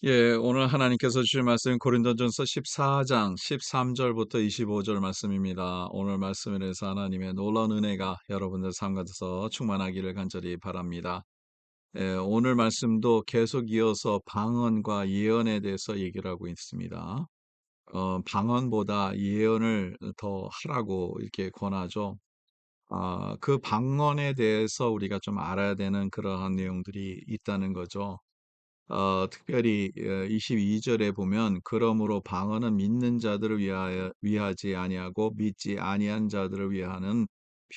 예, 오늘 하나님께서 주신 말씀 고린도전서 14장 13절부터 25절 말씀입니다. 오늘 말씀에 대해서 하나님의 놀라운 은혜가 여러분들 삶 가운데서 충만하기를 간절히 바랍니다. 예, 오늘 말씀도 계속 이어서 방언과 예언에 대해서 얘기를 하고 있습니다. 방언보다 예언을 더 하라고 이렇게 권하죠. 그 방언에 대해서 우리가 좀 알아야 되는 그러한 내용들이 있다는 거죠. 특별히 22절에 보면 그러므로 방언은 믿는 자들을 위하지 아니하고 믿지 아니한 자들을 위하는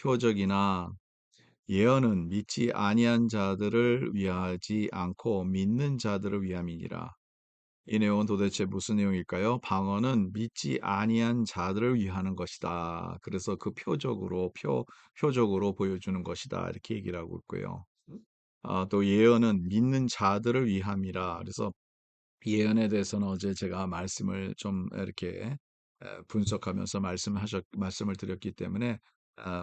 표적이나 예언은 믿지 아니한 자들을 위하지 않고 믿는 자들을 위함이니라. 이 내용은 도대체 무슨 내용일까요? 방언은 믿지 아니한 자들을 위하는 것이다. 그래서 그 표적으로 보여주는 것이다. 이렇게 얘기를 하고 있고요. 또 예언은 믿는 자들을 위함이라. 그래서 예언에 대해서는 어제 제가 말씀을 좀 이렇게 분석하면서 말씀을 드렸기 때문에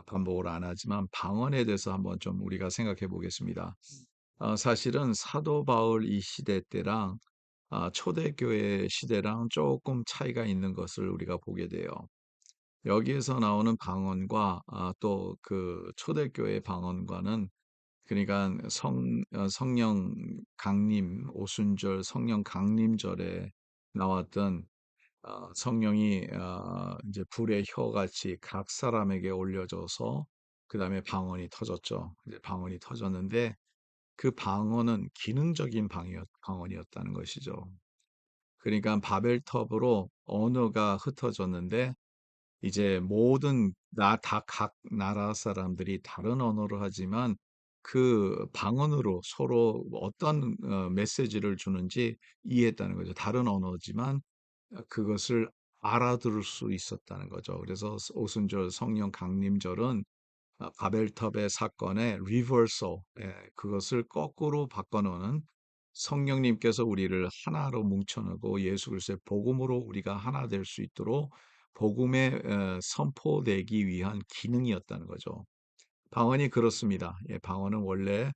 반복을 안 하지만 방언에 대해서 한번 좀 우리가 생각해 보겠습니다. 사실은 사도 바울 이 시대 때랑 초대교회 시대랑 조금 차이가 있는 것을 우리가 보게 돼요. 여기에서 나오는 방언과 또 그 초대교회 방언과는 그러니까 성령 강림, 오순절 성령 강림절에 나왔던 성령이 이제 불의 혀같이 각 사람에게 올려져서 그다음에 방언이 터졌죠. 이제 방언이 터졌는데 그 방언은 기능적인 방언이었다는 것이죠. 그러니까 바벨탑으로 언어가 흩어졌는데 이제 모든 각 나라 사람들이 다른 언어를 하지만 그 방언으로 서로 어떤 메시지를 주는지 이해했다는 거죠. 다른 언어지만 그것을 알아들을 수 있었다는 거죠. 그래서 오순절 성령 강림절은 바벨탑의 사건의 리버설, 그것을 거꾸로 바꿔놓는 성령님께서 우리를 하나로 뭉쳐놓고 예수 그리스도의 복음으로 우리가 하나 될 수 있도록 복음에 선포되기 위한 기능이었다는 거죠. 방언이 그렇습니다. 예, 방언은 원래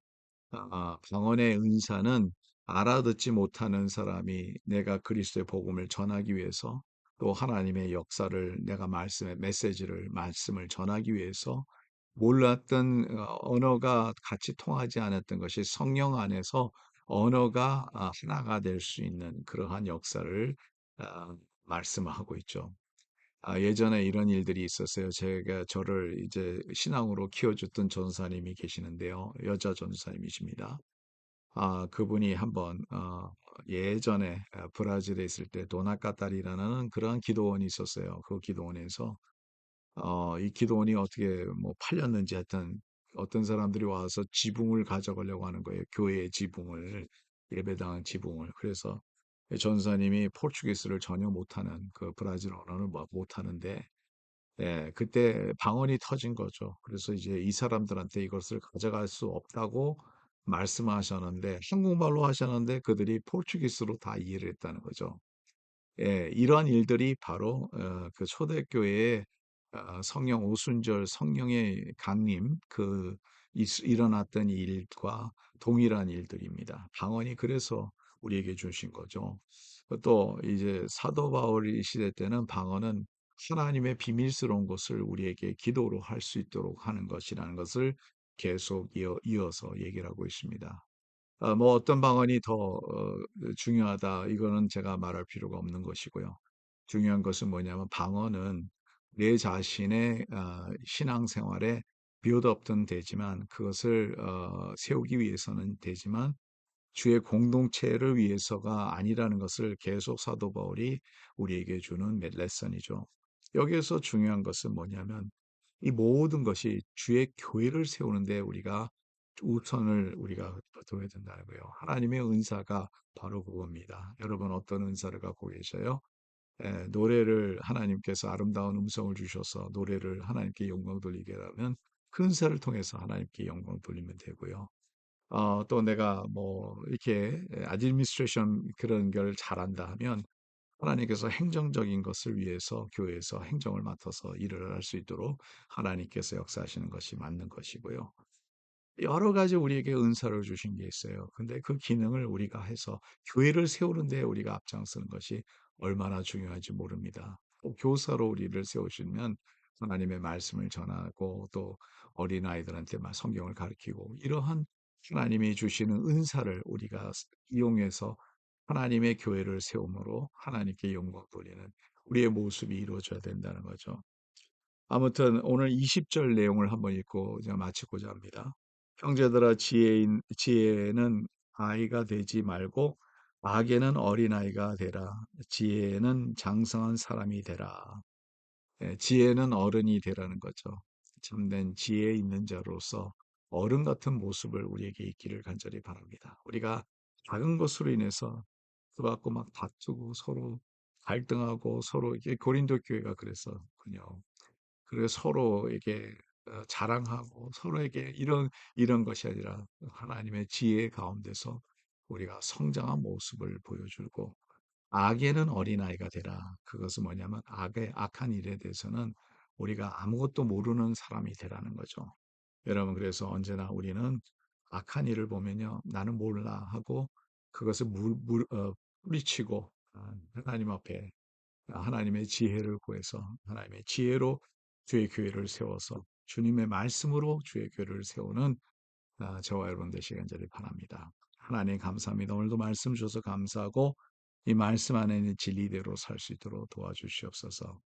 방언의 은사는 알아듣지 못하는 사람이 내가 그리스도의 복음을 전하기 위해서 또 하나님의 역사를 내가 말씀을 전하기 위해서 몰랐던 언어가 같이 통하지 않았던 것이 성령 안에서 언어가 하나가 될 수 있는 그러한 역사를 아, 말씀하고 있죠. 예전에 이런 일들이 있었어요. 제가 저를 이제 신앙으로 키워줬던 전사님이 계시는데요. 여자 전사님이십니다. 그분이 한번 예전에 브라질에 있을 때 도나카타리라는 그러한 기도원이 있었어요. 그 기도원에서 이 기도원이 어떻게 뭐 팔렸는지 하여튼 어떤 사람들이 와서 지붕을 가져가려고 하는 거예요. 교회의 지붕을, 예배당 지붕을. 그래서 전사님이 포르투기스를 전혀 못하는 그 브라질 언어를 뭐 못하는데 그때 방언이 터진 거죠. 그래서 이제 이 사람들한테 이것을 가져갈 수 없다고 말씀하셨는데 한국말로 하셨는데 그들이 포르투기스로 다 이해를 했다는 거죠. 예, 이러한 일들이 바로 그 초대교회의 성령 오순절 성령의 강림 일어났던 일과 동일한 일들입니다. 방언이 그래서 우리에게 주신 거죠. 또 이제 사도 바울 시대 때는 방언은 하나님의 비밀스러운 것을 우리에게 기도로 할 수 있도록 하는 것이라는 것을 계속 이어서 얘기를 하고 있습니다. 뭐 어떤 방언이 더 중요하다. 이거는 제가 말할 필요가 없는 것이고요. 중요한 것은 뭐냐면 방언은 내 자신의 신앙생활에 비교없든 되지만 그것을 세우기 위해서는 되지만 주의 공동체를 위해서가 아니라는 것을 계속 사도 바울이 우리에게 주는 레슨이죠. 여기에서 중요한 것은 뭐냐면 이 모든 것이 주의 교회를 세우는데 우리가 우선을 우리가 둬야 된다는 거예요. 하나님의 은사가 바로 그겁니다. 여러분 어떤 은사를 갖고 계셔요? 노래를 하나님께서 아름다운 음성을 주셔서 노래를 하나님께 영광 돌리게 하면 그 은사를 통해서 하나님께 영광 돌리면 되고요. 또 내가 뭐 이렇게 애드미니스트레이션 그런 걸 잘한다 하면 하나님께서 행정적인 것을 위해서 교회에서 행정을 맡아서 일을 할 수 있도록 하나님께서 역사하시는 것이 맞는 것이고요. 여러 가지 우리에게 은사를 주신 게 있어요. 근데 그 기능을 우리가 해서 교회를 세우는 데 우리가 앞장서는 것이 얼마나 중요한지 모릅니다. 또 교사로 우리를 세우시면 하나님의 말씀을 전하고 또 어린아이들한테 막 성경을 가르치고 이러한 하나님이 주시는 은사를 우리가 이용해서 하나님의 교회를 세움으로 하나님께 영광 돌리는 우리의 모습이 이루어져야 된다는 거죠. 아무튼 오늘 20절 내용을 한번 읽고 제가 마치고자 합니다. 형제들아 지혜는 아이가 되지 말고 악에는 어린아이가 되라. 지혜는 장성한 사람이 되라. 예, 지혜는 어른이 되라는 거죠. 참된 지혜 있는 자로서 어른 같은 모습을 우리에게 있기를 간절히 바랍니다. 우리가 작은 것으로 인해서 그갖고 막 다투고 서로 갈등하고 서로 이게 고린도 교회가 그랬었군요. 그리고 서로에게 자랑하고 서로에게 이런 것이 아니라 하나님의 지혜 가운데서 우리가 성장한 모습을 보여주고 악에는 어린아이가 되라. 그것은 뭐냐면 악한 일에 대해서는 우리가 아무것도 모르는 사람이 되라는 거죠. 여러분 그래서 언제나 우리는 악한 일을 보면요. 나는 몰라 하고 그것을 뿌리치고 하나님 앞에 하나님의 지혜를 구해서 하나님의 지혜로 주의 교회를 세워서 주님의 말씀으로 주의 교회를 세우는 저와 여러분 되시기 간절히 바랍니다. 하나님 감사합니다. 오늘도 말씀 주셔서 감사하고 이 말씀 안에 있는 진리대로 살 수 있도록 도와주시옵소서.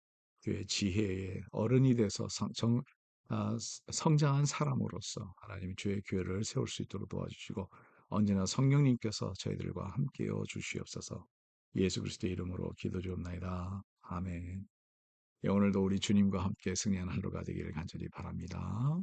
교회 지혜의 어른이 돼서 성장한 사람으로서 하나님 주의 교회를 세울 수 있도록 도와주시고 언제나 성령님께서 저희들과 함께여 주시옵소서. 예수 그리스도의 이름으로 기도드리옵나이다. 아멘. 예, 오늘도 우리 주님과 함께 승리하는 하루가 되기를 간절히 바랍니다.